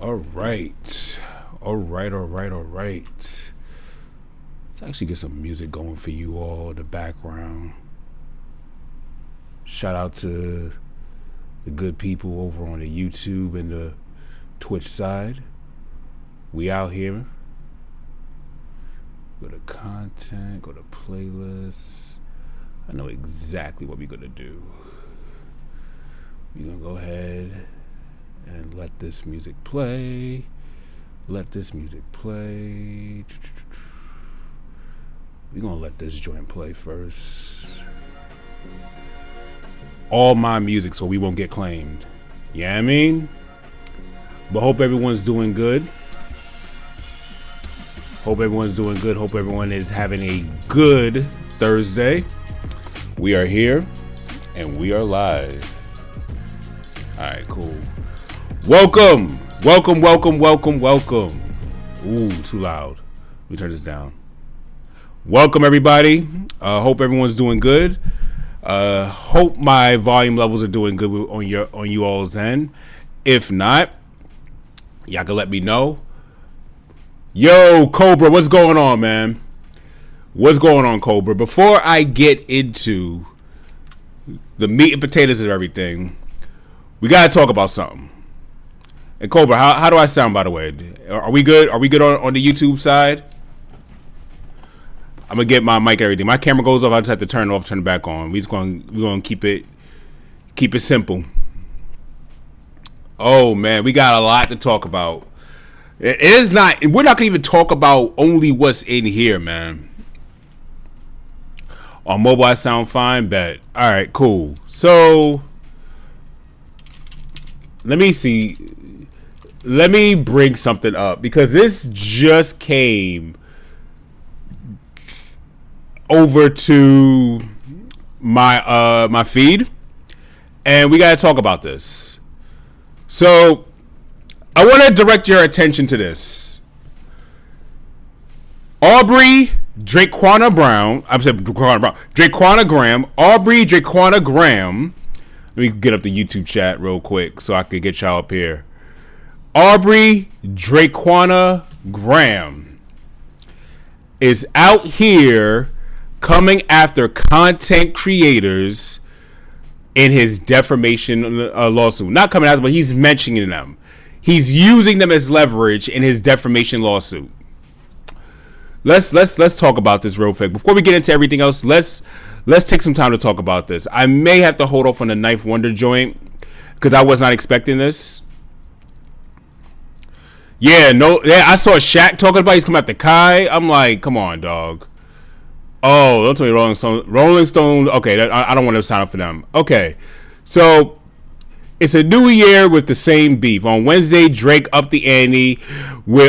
All right. All right. Let's actually get some music going for you all in the background. Shout out to the good people over on the YouTube and the Twitch side. We out here. Go to content, go to playlists. I know exactly what we're gonna do. We're gonna go ahead and let this music play. We're gonna let this joint play first. All my music so we won't get claimed. Yeah, I mean? But hope everyone's doing good. Hope everyone is having a good Thursday. We are here and we are live. Alright, cool. Welcome. Ooh, too loud. Let me turn this down. Welcome everybody. Hope everyone's doing good. Hope my volume levels are doing good on you all's end. If not, y'all can let me know. Yo, Cobra, what's going on, man? What's going on, Cobra? Before I get into the meat and potatoes of everything, we gotta talk about something. And Cobra, how do I sound, by the way? Are we good? Are we good on the YouTube side? I'm gonna get my mic and everything. My camera goes off. I just have to turn it off, turn it back on. We're gonna keep it simple. Oh man, we got a lot to talk about. It is not. We're not gonna even talk about only what's in here, man. On mobile, I sound fine. Bet. All right, cool. So let me see. Let me bring something up because this just came over to my feed, and we gotta talk about this. So I want to direct your attention to this. Aubrey Draquana Brown. I'm saying Draquana Graham. Aubrey Draquana Graham. Let me get up the YouTube chat real quick so I can get y'all up here. Aubrey Draquana Graham is out here coming after content creators in his defamation lawsuit. Not coming after, but he's mentioning them. He's using them as leverage in his defamation lawsuit. Let's talk about this real quick. Before we get into everything else, let's take some time to talk about this. I may have to hold off on the Knife Wonder joint because I was not expecting this. Yeah, I saw Shaq talking about he's coming after Kai. I'm like, come on, dog. Oh, don't tell me Rolling Stone. Rolling Stone. Okay, I don't want to sign up for them. Okay, so it's a new year with the same beef. On Wednesday, Drake upped the ante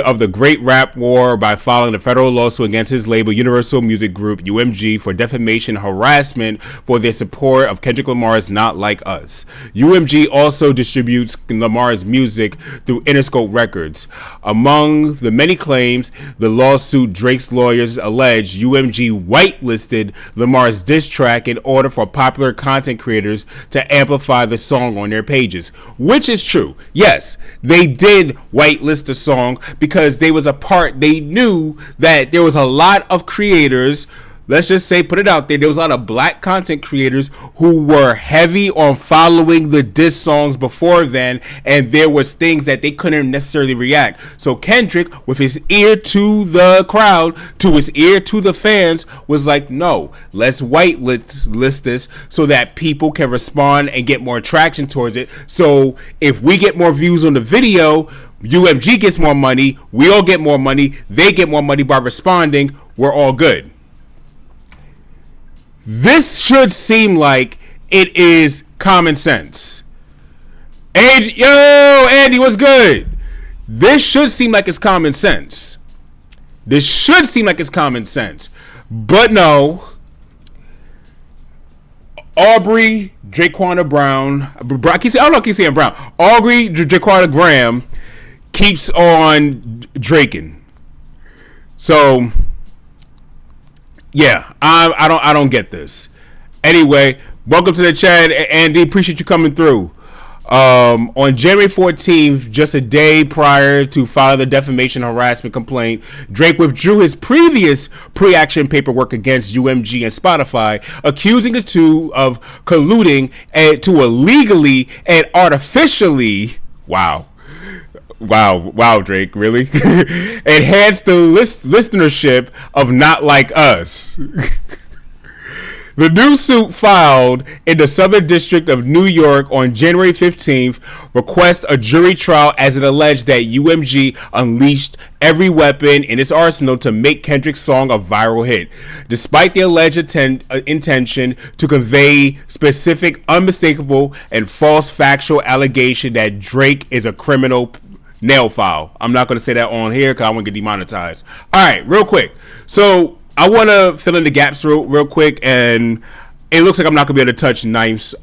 of the Great Rap War by filing a federal lawsuit against his label Universal Music Group, UMG, for defamation harassment for their support of Kendrick Lamar's Not Like Us. UMG also distributes Lamar's music through Interscope Records. Among the many claims, the lawsuit, Drake's lawyers allege UMG whitelisted Lamar's diss track in order for popular content creators to amplify the song on their pages, which is true. Yes, they did whitelist the song because they knew that there was a lot of creators, let's just say, put it out there, there was a lot of black content creators who were heavy on following the diss songs before then, and there was things that they couldn't necessarily react. So Kendrick, with his ear to the crowd, to his ear to the fans, was like, no, let's whitelist this so that people can respond and get more traction towards it. So if we get more views on the video, UMG gets more money, we all get more money, they get more money by responding, we're all good. This should seem like it is common sense. And yo, Andy, what's good? This should seem like it's common sense. But no. Aubrey Draquana Brown. I keep saying Brown. Aubrey Draquana Graham keeps on draking. So yeah, I don't get this. Anyway, welcome to the chat, Andy. Appreciate you coming through. On January 14th, just a day prior to filing the defamation harassment complaint, Drake withdrew his previous pre-action paperwork against UMG and Spotify, accusing the two of colluding to illegally and artificially, wow, Drake, really? Enhance the listenership of Not Like Us. The new suit filed in the Southern District of New York on January 15th requests a jury trial as it alleged that UMG unleashed every weapon in its arsenal to make Kendrick's song a viral hit, despite the alleged intention to convey specific, unmistakable, and false factual allegation that Drake is a criminal nail file. I'm not going to say that on here because I want to get demonetized. All right, real quick. So I want to fill in the gaps real quick, and it looks like I'm not going to be able to touch Knife's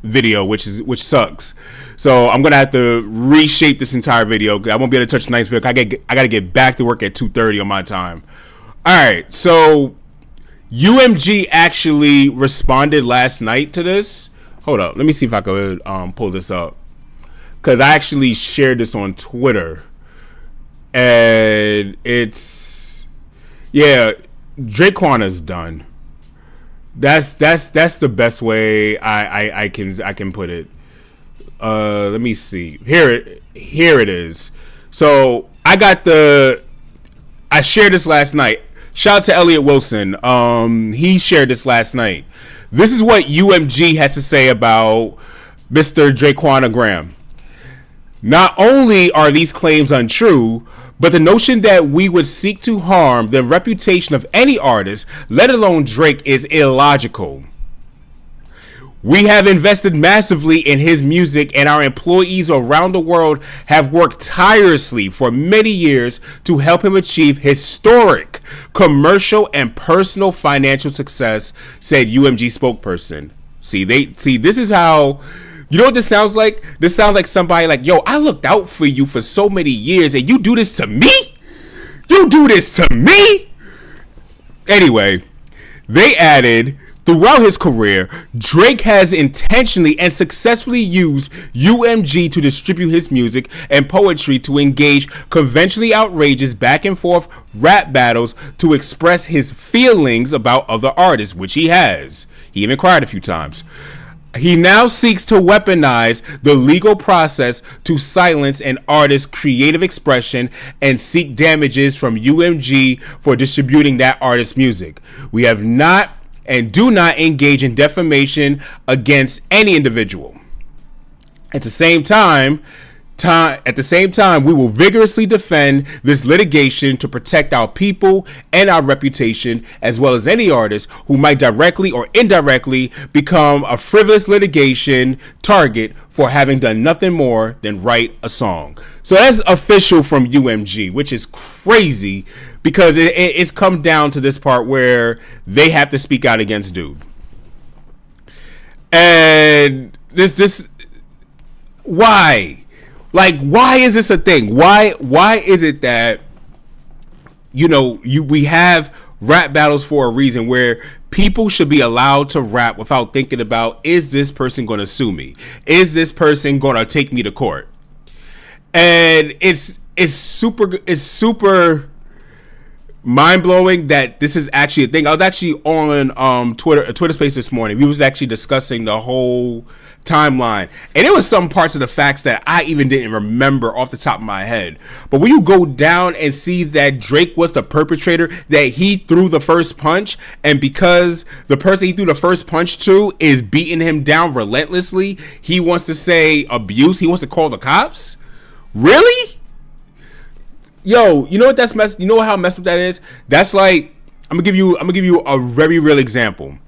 video, which sucks. So I'm going to have to reshape this entire video. I won't be able to touch Knife's video. I got to get back to work at 2:30 on my time. All right, so UMG actually responded last night to this. Hold up. Let me see if I could pull this up, because I actually shared this on Twitter, and it's... Yeah, Draquana's done. That's the best way I can put it. Let me see. Here it is. So I shared this last night. Shout out to Elliot Wilson. He shared this last night. This is what UMG has to say about Mr. Draquana Graham. Not only are these claims untrue, but the notion that we would seek to harm the reputation of any artist, let alone Drake, is illogical. We have invested massively in his music, and our employees around the world have worked tirelessly for many years to help him achieve historic commercial and personal financial success, said UMG spokesperson. See, this is how... You know what this sounds like? This sounds like somebody like, yo, I looked out for you for so many years and you do this to me? You do this to me? Anyway, they added, throughout his career, Drake has intentionally and successfully used UMG to distribute his music and poetry to engage conventionally outrageous back and forth rap battles to express his feelings about other artists, which he has. He even cried a few times. He now seeks to weaponize the legal process to silence an artist's creative expression and seek damages from UMG for distributing that artist's music. We have not and do not engage in defamation against any individual. At the same time, we will vigorously defend this litigation to protect our people and our reputation, as well as any artist who might directly or indirectly become a frivolous litigation target for having done nothing more than write a song. So that's official from UMG, which is crazy because it's come down to this part where they have to speak out against dude. And this why? Like, why is this a thing? Why is it that, we have rap battles for a reason where people should be allowed to rap without thinking about, is this person going to sue me? Is this person going to take me to court? And it's super mind-blowing that this is actually a thing. I was actually on Twitter Space this morning. We was actually discussing the whole timeline, and there was some parts of the facts that I even didn't remember off the top of my head. But when you go down and see that Drake was the perpetrator, that he threw the first punch, and because the person he threw the first punch to is beating him down relentlessly, he wants to say abuse, he wants to call the cops? Really? Yo, you know what you know how messed up that is? That's like, I'm gonna give you a very real example.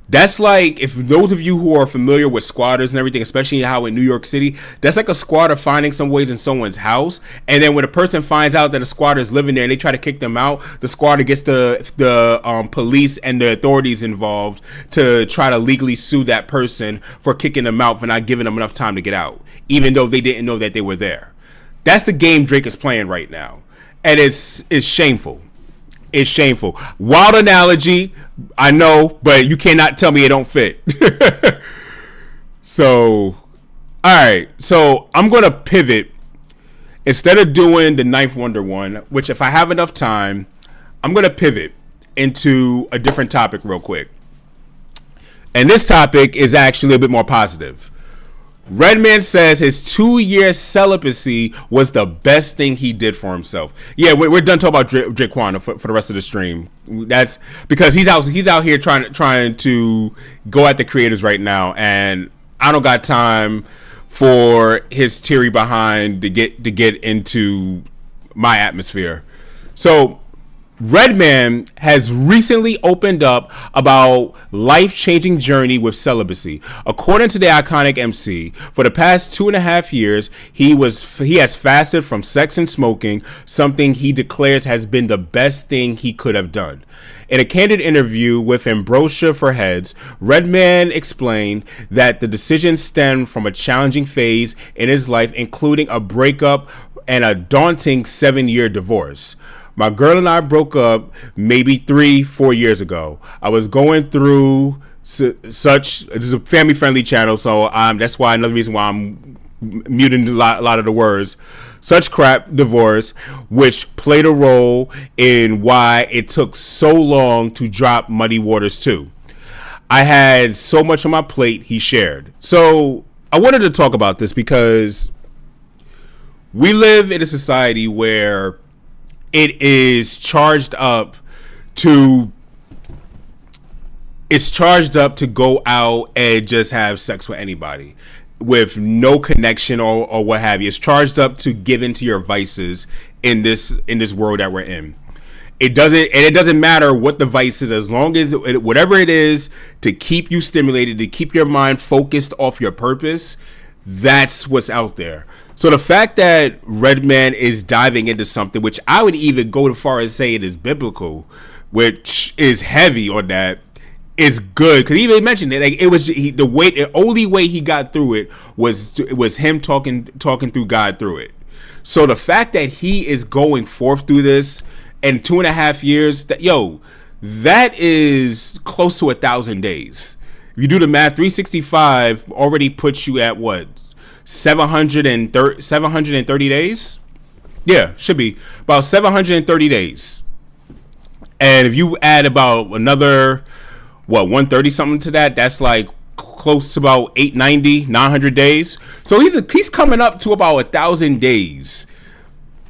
That's like, if those of you who are familiar with squatters and everything, especially how in New York City, that's like a squatter finding some ways in someone's house, and then when a person finds out that a squatter is living there and they try to kick them out, the squatter gets the police and the authorities involved to try to legally sue that person for kicking them out, for not giving them enough time to get out, even though they didn't know that they were there. That's the game Drake is playing right now, and it's shameful. It's shameful. Wild analogy, I know, but you cannot tell me it don't fit. So, All right, so I'm gonna pivot instead of doing the Ninth Wonder one, which if I have enough time, I'm gonna pivot into a different topic real quick. And this topic is actually a bit more positive. Redman says his 2-year celibacy was the best thing he did for himself. Yeah, we're done talking about Drake Quana for the rest of the stream. That's because he's out here trying to go at the creators right now, and I don't got time for his theory behind to get into my atmosphere. So Redman has recently opened up about life-changing journey with celibacy. According to the iconic MC, for the past 2.5 years, he has fasted from sex and smoking, something he declares has been the best thing he could have done. In a candid interview with Ambrosia for Heads, Redman explained that the decision stemmed from a challenging phase in his life, including a breakup and a daunting 7-year divorce. My girl and I broke up maybe 3-4 years ago. I was going through such. This is a family-friendly channel, so that's why another reason why I'm muting a lot of the words. Such crap divorce, which played a role in why it took so long to drop Muddy Waters 2. I had so much on my plate, he shared. So I wanted to talk about this because we live in a society where it is charged up to go out and just have sex with anybody with no connection or what have you. It's charged up to give into your vices in this world that we're in. It doesn't matter what the vice is, as long as whatever it is to keep you stimulated, to keep your mind focused off your purpose, that's what's out there. So the fact that Redman is diving into something, which I would even go as far as say it is biblical, which is heavy on that, is good. Because he even mentioned it, like it was the only way he got through it was him talking through God through it. So the fact that he is going forth through this in 2.5 years, that is close to 1,000 days. If you do the math, 365 already puts you at what? 730 days? Yeah, should be about 730 days. And if you add about another 130 something to that, that's like close to about 890, 900 days. So he's coming up to about 1,000 days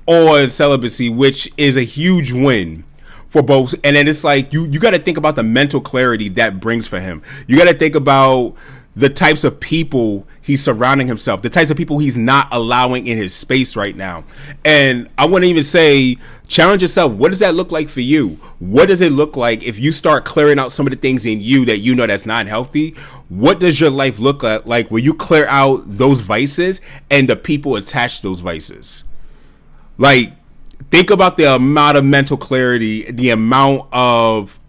on celibacy, which is a huge win for both. And then it's like you got to think about the mental clarity that brings for him. You got to think about the types of people he's surrounding himself, the types of people he's not allowing in his space right now. And I wouldn't even say challenge yourself. What does that look like for you? What does it look like if you start clearing out some of the things in you that you know that's not healthy? What does your life look like when you clear out those vices and the people attached to those vices? Like, think about the amount of mental clarity, the amount of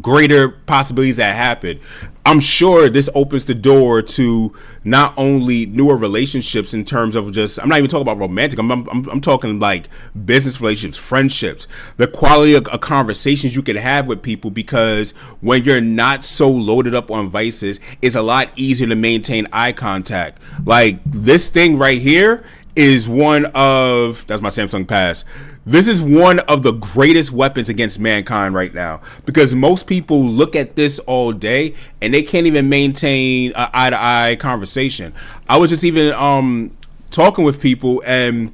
greater possibilities that happen. I'm sure this opens the door to not only newer relationships in terms of just, I'm not even talking about romantic, I'm talking like business relationships, friendships, the quality of conversations you can have with people, because when you're not so loaded up on vices, it's a lot easier to maintain eye contact. Like this thing right here is one of, that's my Samsung Pass. This is one of the greatest weapons against mankind right now, because most people look at this all day and they can't even maintain an eye-to-eye conversation. I was just even talking with people, and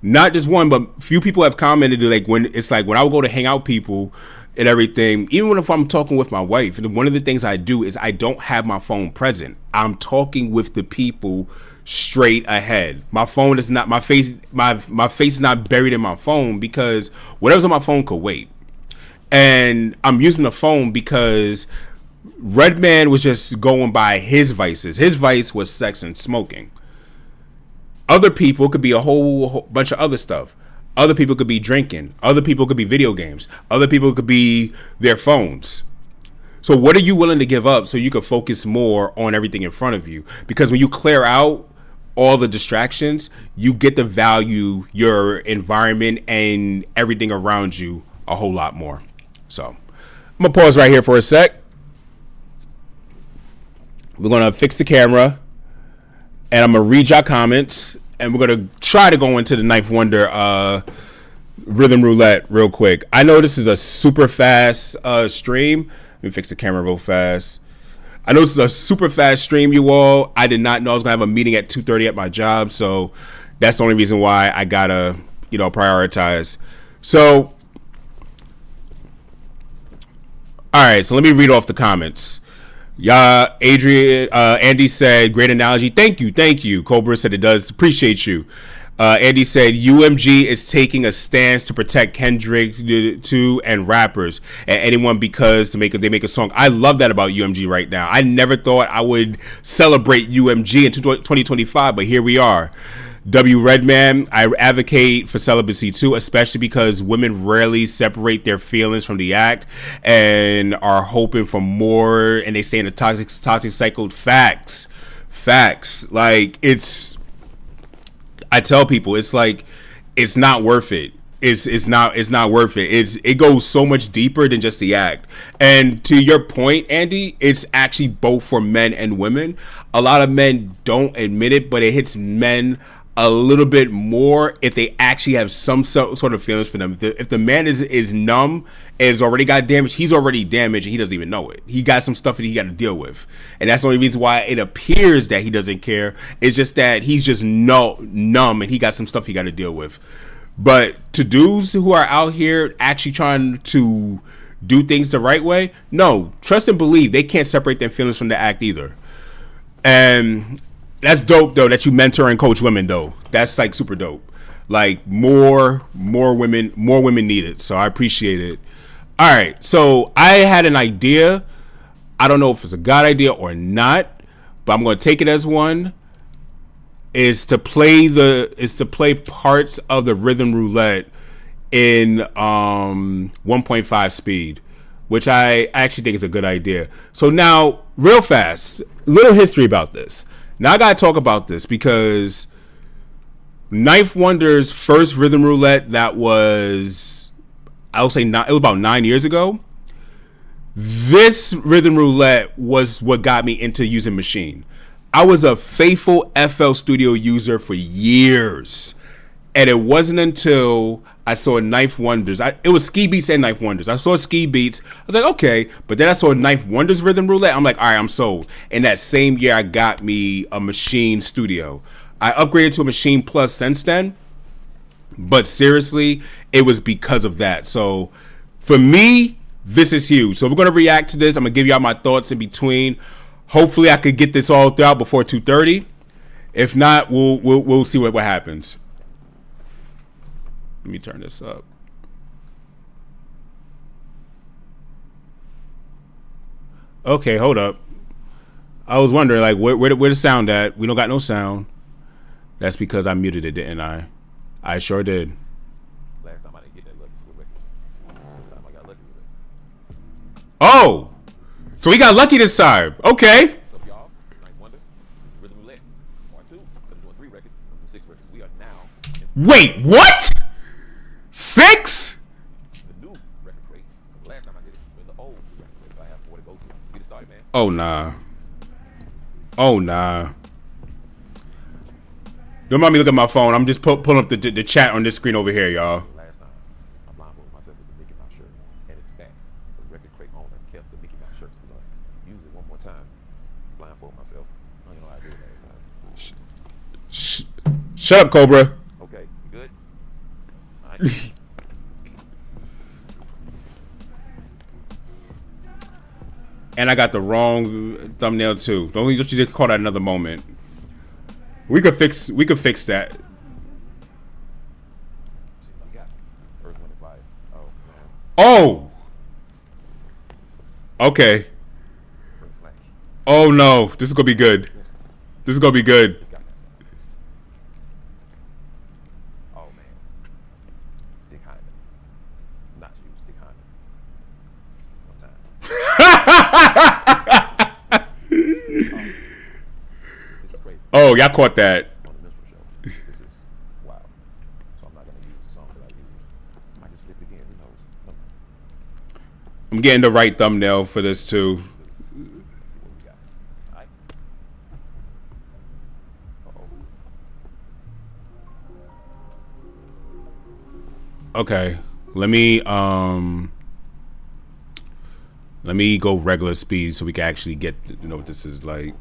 not just one, but few people have commented like when I would go to hang out with people and everything, even if I'm talking with my wife, one of the things I do is I don't have my phone present. I'm talking with the people straight ahead. My phone is not, my face is not buried in my phone, because whatever's on my phone could wait. And I'm using the phone because Redman was just going by his vices. His vice was sex and smoking. Other people could be a whole bunch of other stuff. Other people could be drinking. Other people could be video games. Other people could be their phones. So what are you willing to give up so you can focus more on everything in front of you? Because when you clear out all the distractions, you get to value your environment and everything around you a whole lot more. So I'm gonna pause right here for a sec. We're gonna fix the camera, and I'm gonna read your comments, and we're gonna try to go into the Ninth Wonder Rhythm Roulette real quick. I know this is a super fast stream. Let me fix the camera real fast. I know this is a super fast stream, you all. I did not know I was gonna have a meeting at 2:30 at my job, so that's the only reason why I gotta, prioritize. So, all right. So let me read off the comments. Yeah, Andy said, great analogy. Thank you. Cobra said it does. Appreciate you. Andy said, UMG is taking a stance to protect Kendrick too and rappers and anyone because they make a song. I love that about UMG right now. I never thought I would celebrate UMG in 2025, but here we are. Redman, I advocate for celibacy too, especially because women rarely separate their feelings from the act and are hoping for more, and they stay in a toxic cycle. Facts. Like, I tell people, it's like, it's not worth it. It's not worth it. It goes so much deeper than just the act. And to your point, Andy, it's actually both for men and women. A lot of men don't admit it, but it hits men a little bit more if they actually have some sort of feelings for them. If the man is numb and has already got damaged, he's already damaged and he doesn't even know it. He got some stuff that he got to deal with, and that's the only reason why it appears that he doesn't care. It's just that he's just numb and he got some stuff he got to deal with. But to dudes who are out here actually trying to do things the right way, no, trust and believe they can't separate their feelings from the act either. And that's dope though that you mentor and coach women though. That's like super dope. Like more women need it. So I appreciate it. All right. So I had an idea. I don't know if it's a god idea or not, but I'm going to take it as one. Is to play parts of the rhythm roulette in 1.5 speed, which I actually think is a good idea. So now, real fast, little history about this. Now I gotta talk about this because Ninth Wonder's first rhythm roulette, that was, I would say, it was about 9 years ago. This rhythm roulette was what got me into using Maschine. I was a faithful FL Studio user for years, and it wasn't until I saw Ninth Wonders. It was Ski Beats and Ninth Wonders. I saw Ski Beats. I was like, okay. But then I saw Ninth Wonders Rhythm Roulette. I'm like, all right, I'm sold. And that same year, I got me a Maschine Studio. I upgraded to a Maschine Plus since then. But seriously, it was because of that. So for me, this is huge. So we're going to react to this. I'm going to give y'all my thoughts in between. Hopefully, I could get this all throughout before 2:30. If not, we'll see what happens. Let me turn this up. Okay, hold up. I was wondering, like, where the sound at? We don't got no sound. That's because I muted it, didn't I? I sure did. Last time I didn't get that lucky with records. This time I got lucky with records. Oh! So we got lucky this time. Okay. What's up, y'all? Ninth Wonder, Rhythm Roulette, Part 2. Instead of doing 3 records, I'm doing 6 records. We are now Wait, what? 6? the new record crate. The last time I did it was the old record crate, so I have more to go to. Let's get it started, man. Oh, nah. Don't mind me look at my phone. I'm just pulling up the chat on this screen over here, y'all. Last time, I blindfolded myself with the Mickey Mouse shirt, and it's back. The record crate owner kept the Mickey Mouse shirt. So I'm gonna use it one more time. Blindfold myself. I don't know how I did it last time. Shut up, Cobra. Okay, you good? All right. And I got the wrong thumbnail too. Don't you just call that another moment? We could fix that. First one to fire. Oh, man. Oh. Okay. Oh no, this is gonna be good. This is gonna be good. Oh man. Dick Hyman. Not you, Dick Hyman. One time. Oh, y'all caught that. On the minstrel show. This is wow. So I'm not gonna use the song that I used. I just flip it again. Who knows? I'm getting the right thumbnail for this too. Let's see what we got. All right. Okay. Let me go regular speed so we can actually get to know what this is like.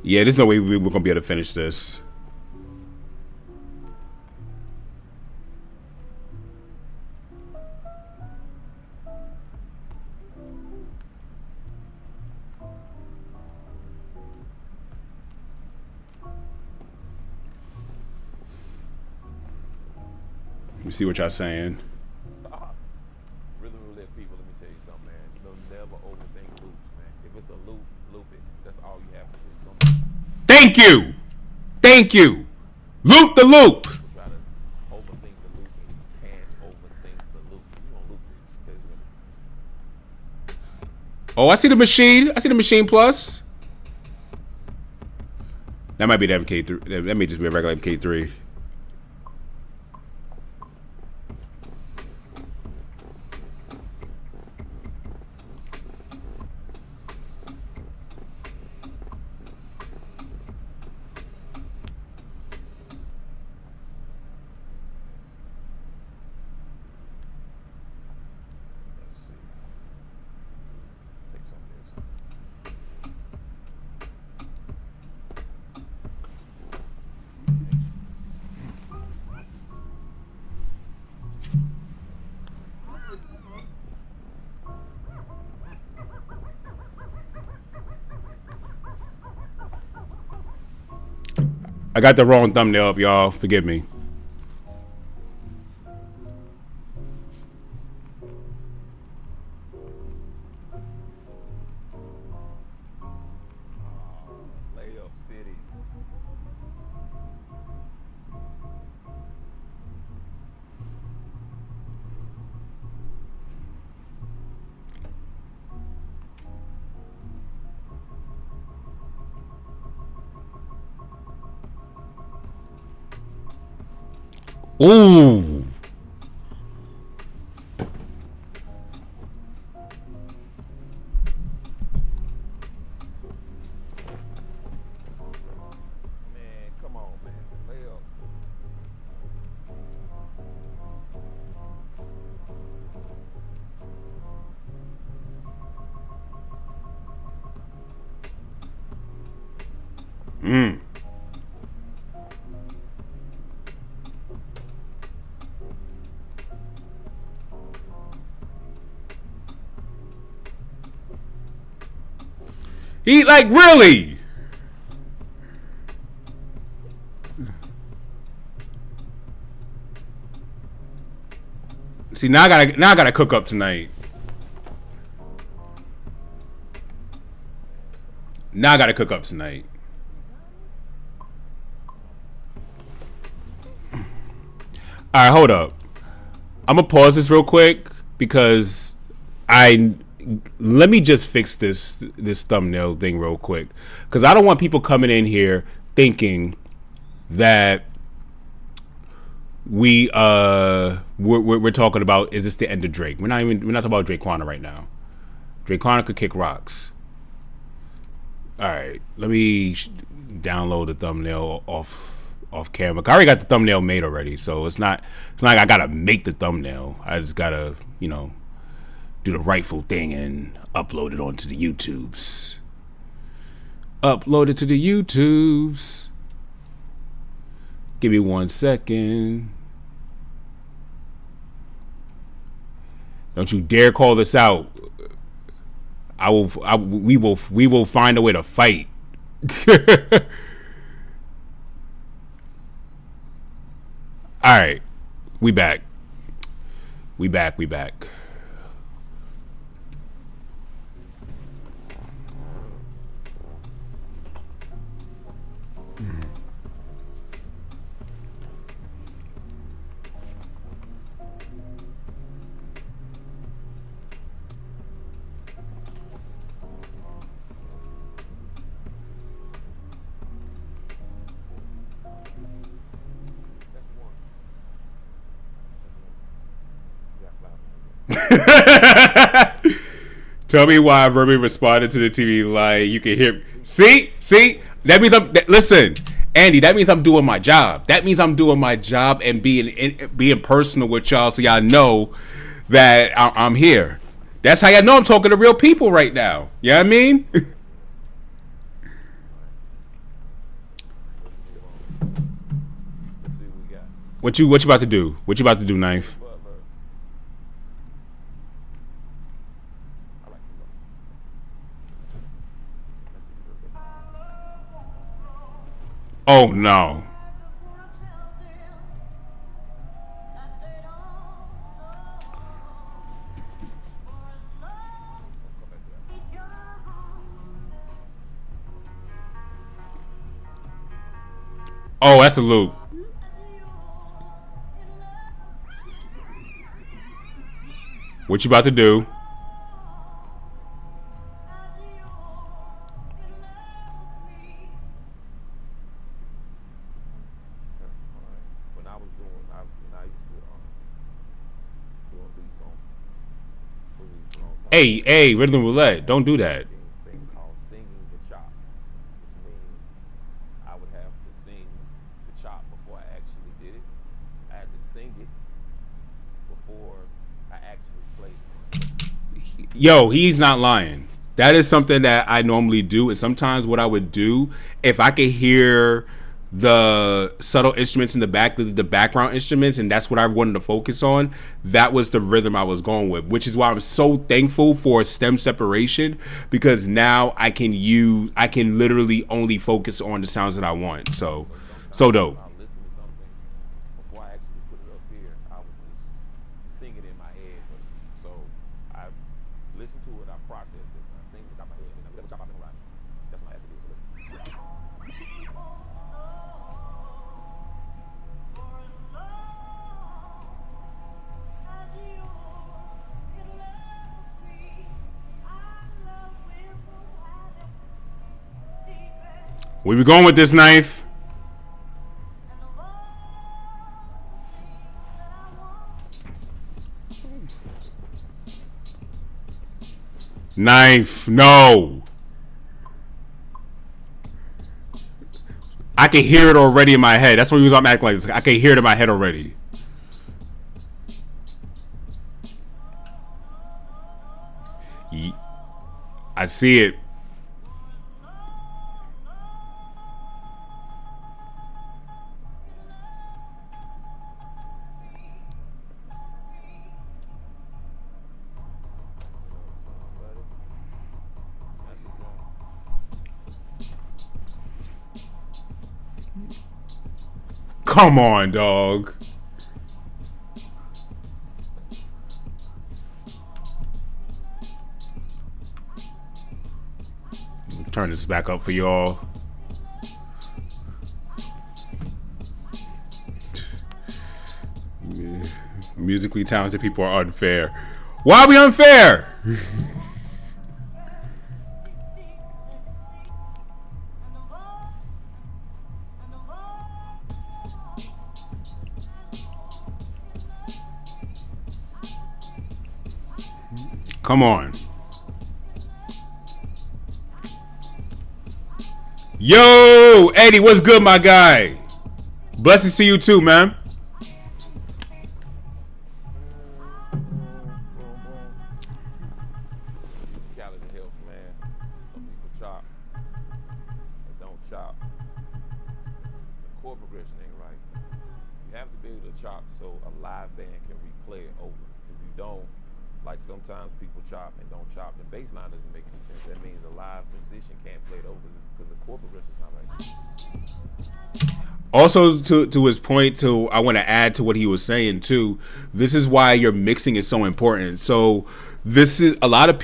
Yeah, there's no way we're gonna be able to finish this. Let me see what y'all saying. Rhythm roulette people, let me tell you something, man. Don't never overthink loops, man. If it's a loop, loop it. That's all you have to do. Thank you. Thank you. Loop the loop. Try to overthink the loop, and you can't overthink the loop. You don't loop it. Oh, I see the machine. I see the machine plus. That might be the MK3. That may just be a regular MK3. I got the wrong thumbnail up, y'all. Forgive me. Layup City. Ooh. Man, come on, man. Layup. He like really. See, now I gotta cook up tonight. Now I gotta cook up tonight. All right, hold up. I'm gonna pause this real quick because let me just fix this thumbnail thing real quick, because I don't want people coming in here thinking that we're talking about, is this the end of Drake? We're not talking about Drakequana right now. Drakequana could kick rocks. All right, let me download the thumbnail off camera. I already got the thumbnail made already, so it's not like I gotta make the thumbnail. I just gotta, do the rightful thing and upload it onto the YouTubes. Upload it to the YouTubes. Give me 1 second. Don't you dare call this out. We will find a way to fight. All right, we back. We back. Tell me why Verby responded to the TV like you can hear. See, that means listen. Andy, that means I'm doing my job. That means I'm doing my job and being personal with y'all, so y'all know that I'm here. That's how y'all know I'm talking to real people right now. You know what I mean? Let's see what we got. What you about to do? What you about to do, Knife? Butler. I like the look. Oh no. Oh, that's a loop. What you about to do? When I was doing, when I used to doing beats on movies for a long time. Hey, Rhythm Roulette. Don't do that. Thing called singing the chop, which means I would have to sing the chop before I actually did it. I had to sing it before I actually played it. Yo, he's not lying. That is something that I normally do. And sometimes what I would do, if I could hear the subtle instruments in the back, the background instruments, and that's what I wanted to focus on, that was the rhythm I was going with, which is why I'm so thankful for stem separation, because now I can literally only focus on the sounds that I want. So dope. I listen to something before I actually put it up here. I would just sing it in my head. So I listen to it, I process it, I sing it out my head, and whatever chop I've been around. That's what I have to do. Where we going with this, Knife? Knife, no. I can hear it already in my head. That's what I'm acting like this. I can hear it in my head already. I see it. Come on, dog. Turn this back up for y'all. Musically talented people are unfair. Why are we unfair? Come on. Yo, Eddie, what's good, my guy? Blessings to you too, man. Calorie health, man. Some people chop, but don't chop. The chord progression ain't right. You have to be able to chop so a live band can replay it over. If you don't, like sometimes people chop and don't chop, the bass line doesn't make any sense. That means a live musician can't play it over because the chord progression is not right. Also, to his point, I want to add to what he was saying too. This is why your mixing is so important. So this is a lot of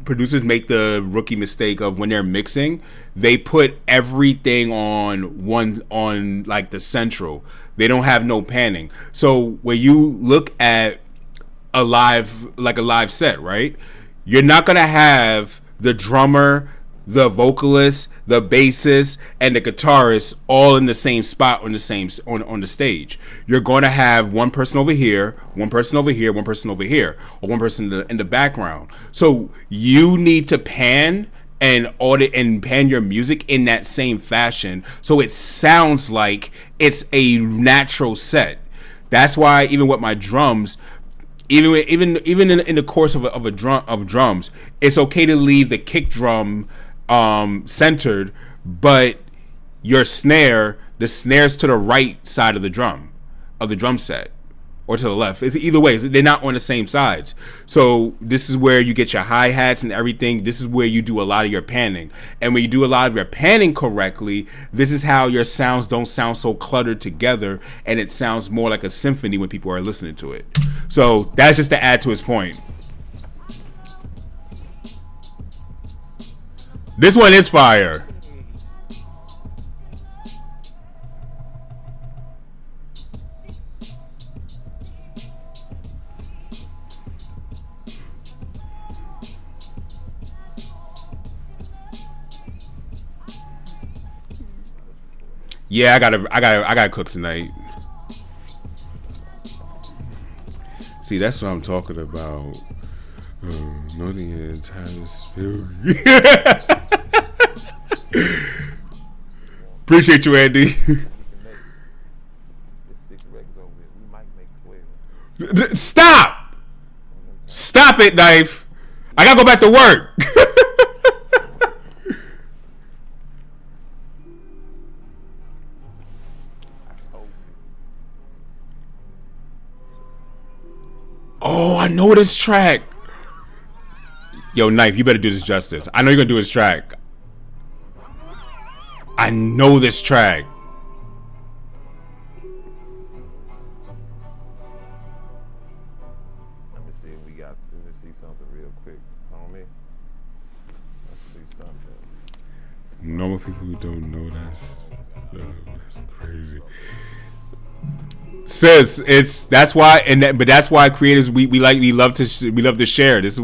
producers make the rookie mistake of when they're mixing, they put everything on like the central. They don't have no panning. So when you look at a live set, right? You're not gonna have the drummer, the vocalist, the bassist, and the guitarist all in the same spot on the stage. You're going to have one person over here, one person over here, one person over here, or one person in the background. So you need to pan and pan your music in that same fashion, so it sounds like it's a natural set. That's why even with my drums, even in the course of drums, it's okay to leave the kick drum centered, but the snares to the right side of the drum set, or to the left. It's either way. They're not on the same sides. So this is where you get your hi-hats and everything. This is where you do a lot of your panning. And when you do a lot of your panning correctly, this is how your sounds don't sound so cluttered together, and it sounds more like a symphony when people are listening to it. So that's just to add to his point. This one is fire. Yeah, I gotta cook tonight. See, that's what I'm talking about. No, the entire spirit. Appreciate you, Andy. Stop! Stop it, Knife. I gotta go back to work. Oh, I know this track. Yo, Knife, you better do this justice. I know you're gonna do this track. I know this track. Let me see something real quick, homie. Let's see something. Normal people who don't know that's crazy. Sis, that's why, but that's why creators we love to share this.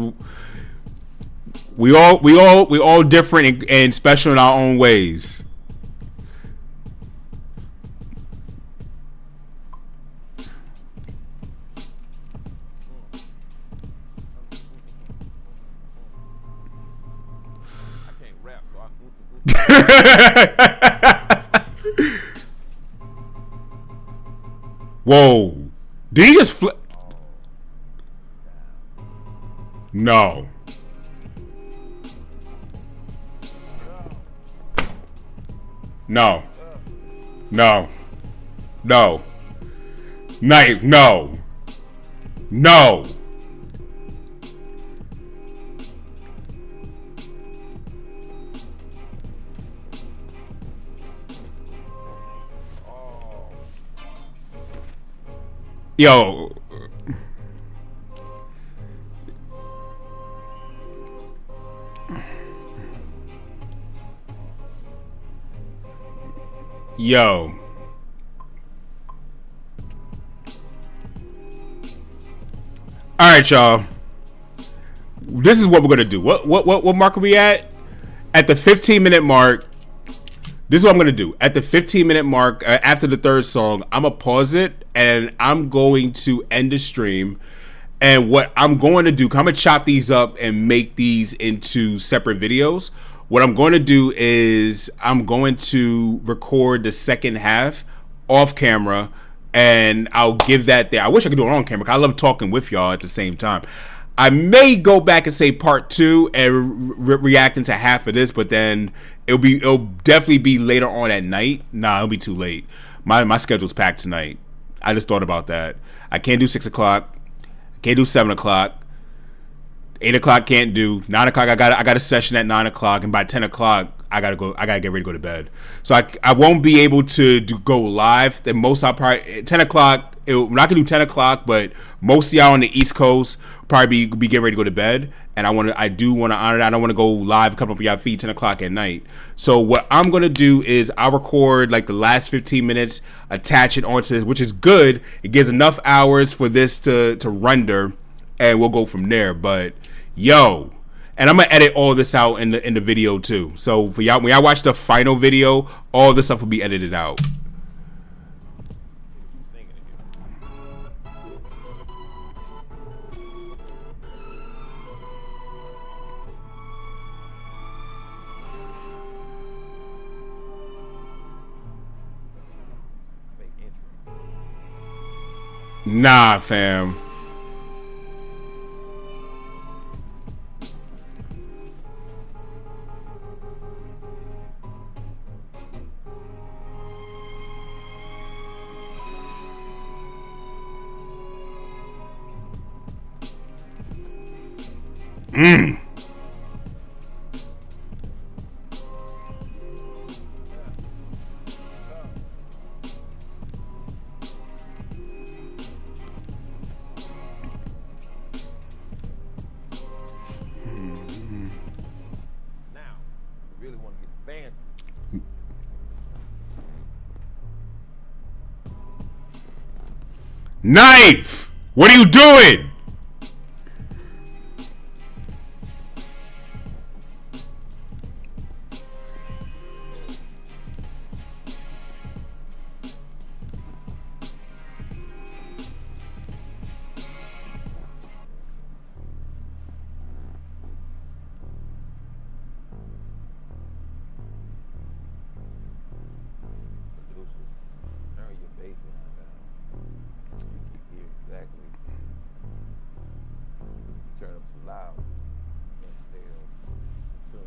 We all different and special in our own ways. I can't rap, so Whoa. Did he just flip? No. No. No. No. Knife, no. No. Yo. Yo. All right, y'all. This is what we're gonna do. What mark are we at? At the 15-minute mark. This is what I'm gonna do. At the 15-minute mark, after the third song, I'm gonna pause it and I'm going to end the stream. And what I'm going to do, I'm gonna chop these up and make these into separate videos. What I'm going to do is I'm going to record the second half off camera, and I'll give that there. I wish I could do it on camera, because I love talking with y'all at the same time. I may go back and say part 2 and reacting to half of this, but then it'll definitely be later on at night. Nah, it'll be too late. My schedule's packed tonight. I just thought about that. I can't do 6 o'clock. I can't do 7 o'clock. 8 o'clock can't do. 9 o'clock I got a session at 9 o'clock, and by 10 o'clock I gotta get ready to go to bed. So I won't be able to go live. Then most I'll probably 10 o'clock. I'm not gonna do 10 o'clock, but most of y'all on the East Coast probably be getting ready to go to bed. And I do want to honor that. I don't want to go live, come up with y'all feed 10 o'clock at night. So what I'm gonna do is I'll record like the last 15 minutes, attach it onto this, which is good. It gives enough hours for this to render, and we'll go from there. But yo, and I'm gonna edit all this out in the video too. So for y'all, when y'all watch the final video, all this stuff will be edited out. Nah, fam. Now, you really want to get fancy. Knife! What are you doing? Producers, turn your bass line down. You can hear exactly. If you turn up too loud, you can't tell the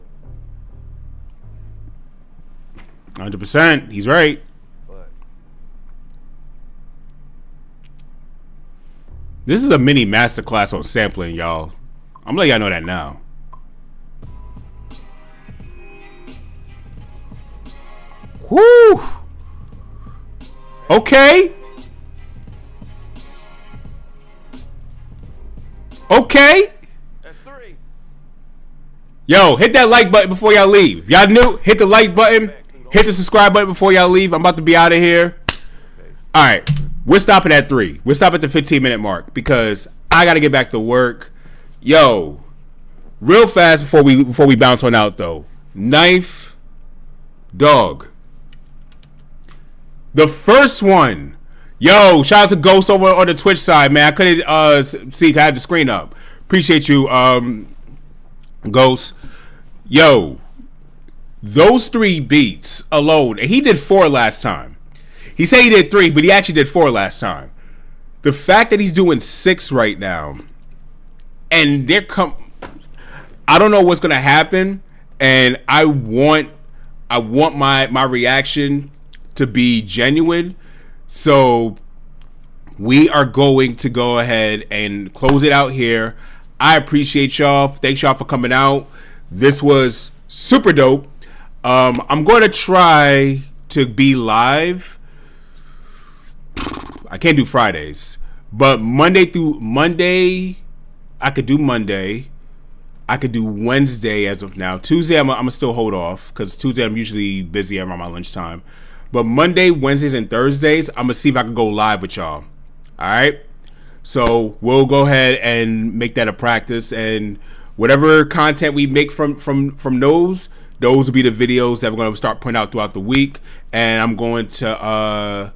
tune. 100%. He's right. But This is a mini masterclass on sampling, y'all. I'm letting y'all know that now. Whoo! Okay. Okay. that's 3. Yo, hit that like button before y'all leave. Y'all new? Hit the like button. Hit the subscribe button before y'all leave. I'm about to be out of here. All right. We're stopping at 3. We're stopping at the 15-minute mark because I got to get back to work. Yo, real fast before we bounce on out though. Knife, dog. The first one. Yo, shout out to Ghost over on the Twitch side, man. I couldn't see. I had the screen up. Appreciate you, Ghost. Yo, those 3 beats alone, and he did 4 last time. He said he did 3, but he actually did 4 last time. The fact that he's doing 6 right now, and I don't know what's gonna happen, and I want my reaction to be genuine. So we are going to go ahead and close it out here. I appreciate y'all. Thanks y'all for coming out. This was super dope. I'm going to try to be live. I can't do Fridays, but Monday through Monday, I could do Monday. I could do Wednesday as of now. Tuesday, I'm going to still hold off because Tuesday I'm usually busy around my lunchtime. But Monday, Wednesdays, and Thursdays, I'm going to see if I can go live with y'all. All right? So we'll go ahead and make that a practice. And whatever content we make from those will be the videos that we're going to start putting out throughout the week. And I'm going to,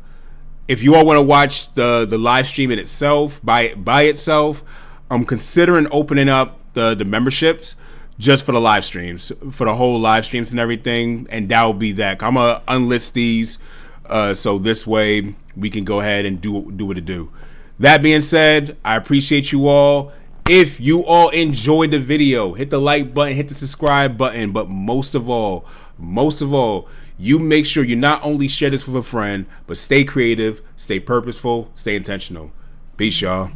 if you all want to watch the live stream in itself, by itself, I'm considering opening up the memberships just for the live streams, for the whole live streams and everything, and that will be that. I'm gonna unlist these, so this way we can go ahead and do what it do. That being said, I appreciate you all. If you all enjoyed the video, hit the like button, hit the subscribe button, but most of all, you make sure you not only share this with a friend, but stay creative, stay purposeful, stay intentional. Peace, y'all.